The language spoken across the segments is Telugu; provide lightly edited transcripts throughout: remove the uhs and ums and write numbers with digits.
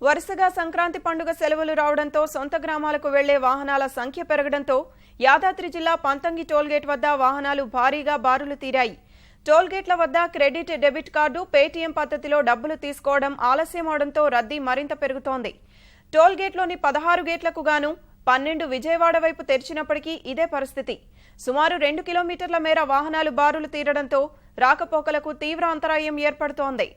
వరుసగా సంక్రాంతి పండుగ సెలవులు రావడంతో సొంత గ్రామాలకు వెళ్లే వాహనాల సంఖ్య పెరగడంతో యాదాద్రి జిల్లా పంతంగి టోల్గేట్ వద్ద వాహనాలు భారీగా బారులు తీరాయి. టోల్గేట్ల వద్ద క్రెడిట్ డెబిట్ కార్డు, పేటీఎం పద్ధతిలో డబ్బులు తీసుకోవడం ఆలస్యమవడంతో రద్దీ మరింత పెరుగుతోంది. టోల్గేట్లోని 16 గేట్లకు గాను 12 విజయవాడ వైపు తెరిచినప్పటికీ ఇదే పరిస్థితి. సుమారు 2 కిలోమీటర్ల మేర వాహనాలు బారులు తీరడంతో రాకపోకలకు తీవ్ర అంతరాయం ఏర్పడుతోంది.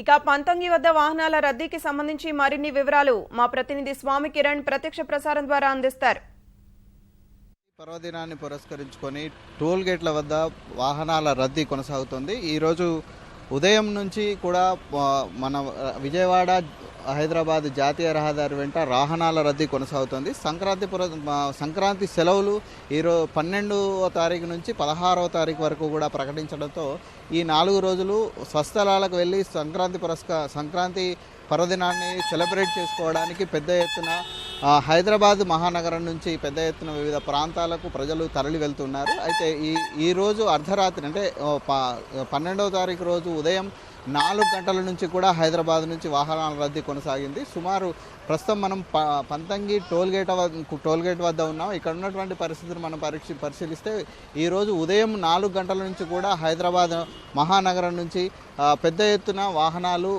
ఇక పంతంగి వద్ద వాహనాల రద్దీకి సంబంధించి మరిన్ని వివరాలు మా ప్రతినిధి స్వామి కిరణ్ ప్రత్యక్ష ప్రసారం ద్వారా అందిస్తారు. పర్వదినాన్ని పురస్కరించుకొని టోల్ గేట్ల వద్ద వాహనాల రద్దీ కొనసాగుతుంది. ఈరోజు ఉదయం నుంచి కూడా మన విజయవాడ హైదరాబాద్ జాతీయ రహదారి వెంట వాహనాల రద్దీ కొనసాగుతుంది. సంక్రాంతి సెలవులు ఈరోజు 12వ తారీఖు నుంచి 16వ తారీఖు వరకు కూడా ప్రకటించడంతో ఈ 4 రోజులు స్వస్థలాలకు వెళ్ళి సంక్రాంతి పర్వదినాన్ని సెలబ్రేట్ చేసుకోవడానికి పెద్ద ఎత్తున హైదరాబాద్ మహానగరం నుంచి పెద్ద ఎత్తున వివిధ ప్రాంతాలకు ప్రజలు తరలి వెళ్తున్నారు. అయితే ఈరోజు అర్ధరాత్రి అంటే 12వ తారీఖు రోజు ఉదయం 4 గంటల నుంచి కూడా హైదరాబాద్ నుంచి వాహనాల రద్దీ కొనసాగింది. సుమారు ప్రస్తుతం మనం పంతంగి టోల్గేట్ వద్ద ఉన్నాం. ఇక్కడ ఉన్నటువంటి పరిస్థితిని మనం పరిశీలిస్తే ఈరోజు ఉదయం 4 గంటల నుంచి కూడా హైదరాబాద్ మహానగరం నుంచి పెద్ద ఎత్తున వాహనాలు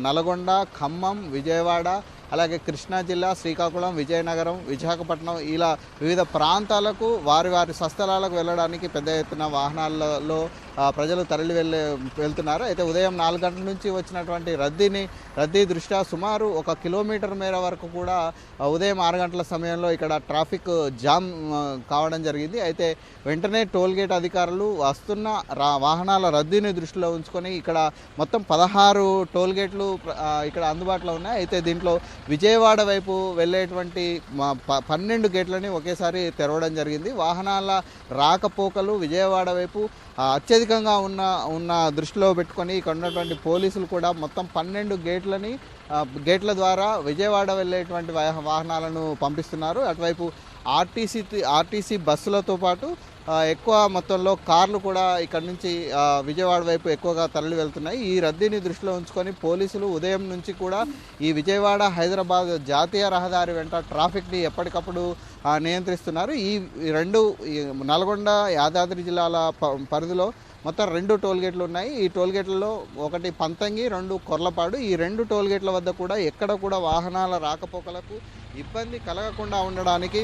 నల్గొండ, ఖమ్మం, విజయవాడ, అలాగే కృష్ణా జిల్లా, శ్రీకాకుళం, విజయనగరం, విశాఖపట్నం ఇలా వివిధ ప్రాంతాలకు వారి స్వస్థలాలకు వెళ్ళడానికి పెద్ద ఎత్తున వాహనాలలో ప్రజలు తరలి వెళ్తున్నారు. అయితే ఉదయం 4 గంటల నుంచి వచ్చినటువంటి రద్దీ దృష్ట్యా సుమారు 1 కిలోమీటర్ మేర వరకు కూడా ఉదయం 6 గంటల సమయంలో ఇక్కడ ట్రాఫిక్ జామ్ కావడం జరిగింది. అయితే వెంటనే టోల్గేట్ అధికారులు వస్తున్న వాహనాల రద్దీని దృష్టిలో ఉంచుకొని ఇక్కడ మొత్తం 16 టోల్గేట్లు ఇక్కడ అందుబాటులో ఉన్నాయి. అయితే దీంట్లో విజయవాడ వైపు వెళ్ళేటువంటి 12 గేట్లని ఒకేసారి తెరవడం జరిగింది. వాహనాల రాకపోకలు విజయవాడ వైపు అత్యధికంగా ఉన్న దృష్టిలో పెట్టుకొని ఇక్కడ ఉన్నటువంటి పోలీసులు కూడా మొత్తం 12 గేట్ల ద్వారా విజయవాడ వెళ్ళేటువంటి వాహనాలను పంపిస్తున్నారు. అటువైపు ఆర్టీసీ బస్సులతో పాటు ఎక్కువ మొత్తంలో కార్లు కూడా ఇక్కడ నుంచి విజయవాడ వైపు ఎక్కువగా తరలి వెళ్తున్నాయి. ఈ రద్దీని దృష్టిలో ఉంచుకొని పోలీసులు ఉదయం నుంచి కూడా ఈ విజయవాడ హైదరాబాద్ జాతీయ రహదారి వెంట ట్రాఫిక్ని ఎప్పటికప్పుడు నియంత్రిస్తున్నారు. ఈ నల్గొండ, యాదాద్రి జిల్లాల పరిధిలో మొత్తం 2 టోల్గేట్లు ఉన్నాయి. ఈ టోల్గేట్లలో ఒకటి పంతంగి, 2 కొర్లపాడు. ఈ 2 టోల్గేట్ల వద్ద కూడా ఎక్కడ కూడా వాహనాల రాకపోకలకు ఇబ్బంది కలగకుండా ఉండడానికి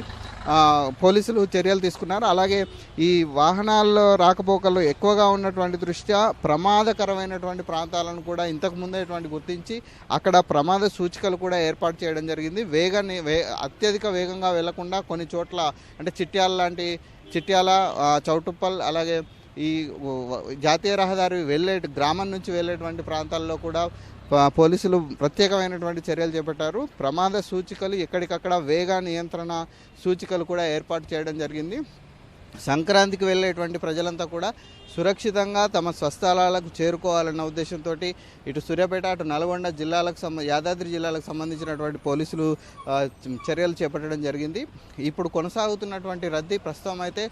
పోలీసులు చర్యలు తీసుకున్నారు. అలాగే ఈ వాహనాల్లో రాకపోకలు ఎక్కువగా ఉన్నటువంటి దృష్ట్యా ప్రమాదకరమైనటువంటి ప్రాంతాలను కూడా ఇంతకు ముందే గుర్తించి అక్కడ ప్రమాద సూచికలు కూడా ఏర్పాటు చేయడం జరిగింది. అత్యధిక వేగంగా వెళ్లకుండా కొన్ని చోట్ల అంటే చిట్యాల, చౌటుప్పల్, అలాగే ఈ జాతీయ రహదారి గ్రామం నుంచి వెళ్ళేటువంటి ప్రాంతాల్లో కూడా పోలీసులు ప్రత్యేకమైనటువంటి చర్యలు చేపట్టారు. ప్రమాద సూచికలు ఎక్కడికక్కడ వేగ నియంత్రణ సూచికలు కూడా ఏర్పాటు చేయడం జరిగింది. సంక్రాంతికి వెళ్ళేటువంటి ప్రజలంతా కూడా సురక్షితంగా తమ స్వస్థలాలకు చేరుకోవాలన్న ఉద్దేశంతో ఇటు సూర్యాపేట, అటు నల్గొండ యాదాద్రి జిల్లాలకు సంబంధించినటువంటి పోలీసులు చర్యలు చేపట్టడం జరిగింది. ఇప్పుడు కొనసాగుతున్నటువంటి రద్దీ ప్రస్తుతం అయితే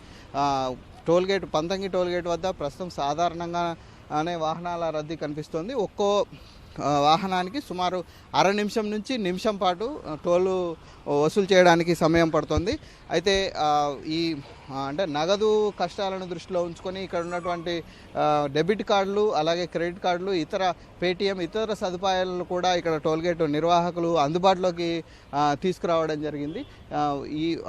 పంతంగి టోల్గేట్ వద్ద ప్రస్తుతం సాధారణంగానే వాహనాల రద్దీ కనిపిస్తోంది. ఒక్కో వాహనానికి సుమారు 1/2 నిమిషం నుంచి నిమిషం పాటు టోలు వసూలు చేయడానికి సమయం పడుతుంది. అయితే అంటే నగదు కష్టాలను దృష్టిలో ఉంచుకొని ఇక్కడ ఉన్నటువంటి డెబిట్ కార్డులు, అలాగే క్రెడిట్ కార్డులు, పేటీఎం, ఇతర సదుపాయాలను కూడా ఇక్కడ టోల్గేట్ నిర్వాహకులు అందుబాటులోకి తీసుకురావడం జరిగింది.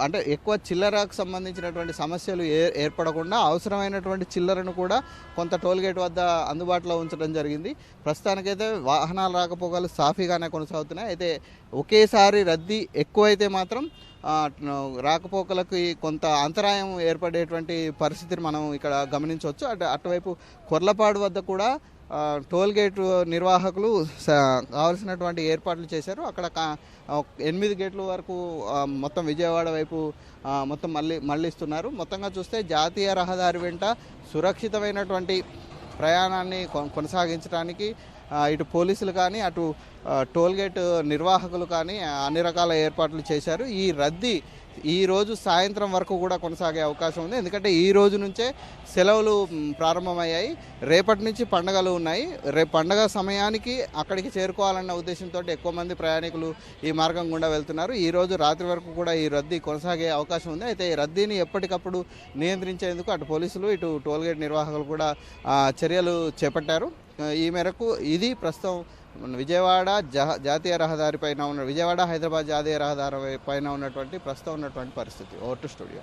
అంటే ఎక్కువ చిల్లరకు సంబంధించినటువంటి సమస్యలు ఏర్పడకుండా అవసరమైనటువంటి చిల్లరను కూడా కొంత టోల్గేట్ వద్ద అందుబాటులో ఉంచడం జరిగింది. ప్రస్తుతానికైతే వాహనాల రాకపోకలు సాఫీగానే కొనసాగుతున్నాయి. అయితే ఒకేసారి రద్దీ ఎక్కువైతే మాత్రం రాకపోకలకు కొంత అంతరాయం ఏర్పడేటువంటి పరిస్థితిని మనం ఇక్కడ గమనించవచ్చు. అటువైపు కొర్లపాడు వద్ద కూడా టోల్ గేట్ నిర్వాహకులు కావాల్సినటువంటి ఏర్పాట్లు చేశారు. అక్కడ 8 గేట్ల వరకు మొత్తం విజయవాడ వైపు మొత్తం మళ్ళిస్తున్నారు. మొత్తంగా చూస్తే జాతీయ రహదారి వెంట సురక్షితమైనటువంటి ప్రయాణాన్ని కొనసాగించడానికి ఇటు పోలీసులు కానీ అటు టోల్ గేట్ నిర్వాహకులు కానీ అన్ని రకాల ఏర్పాట్లు చేశారు. ఈ రద్దీ ఈ రోజు సాయంత్రం వరకు కూడా కొనసాగే అవకాశం ఉంది. ఎందుకంటే ఈ రోజు నుంచే సెలవులు ప్రారంభమయ్యాయి. రేపటి నుంచి పండుగలు ఉన్నాయి. రేపు పండుగ సమయానికి అక్కడికి చేరుకోవాలన్న ఉద్దేశంతో ఎక్కువ మంది ప్రయాణికులు ఈ మార్గం గుండా వెళ్తున్నారు. ఈ రోజు రాత్రి వరకు కూడా ఈ రద్దీ కొనసాగే అవకాశం ఉంది. అయితే ఈ రద్దీని ఎప్పటికప్పుడు నియంత్రించేందుకు అటు పోలీసులు ఇటు టోల్గేట్ నిర్వాహకులు కూడా చర్యలు చేపట్టారు. ఈ మేరకు ఇది ప్రస్తుతం విజయవాడ జాతీయ రహదారి పైన ఉన్న విజయవాడ హైదరాబాద్ జాతీయ రహదారి పైన ఉన్నటువంటి ప్రస్తుతం ఉన్నటువంటి పరిస్థితి. Over to studio.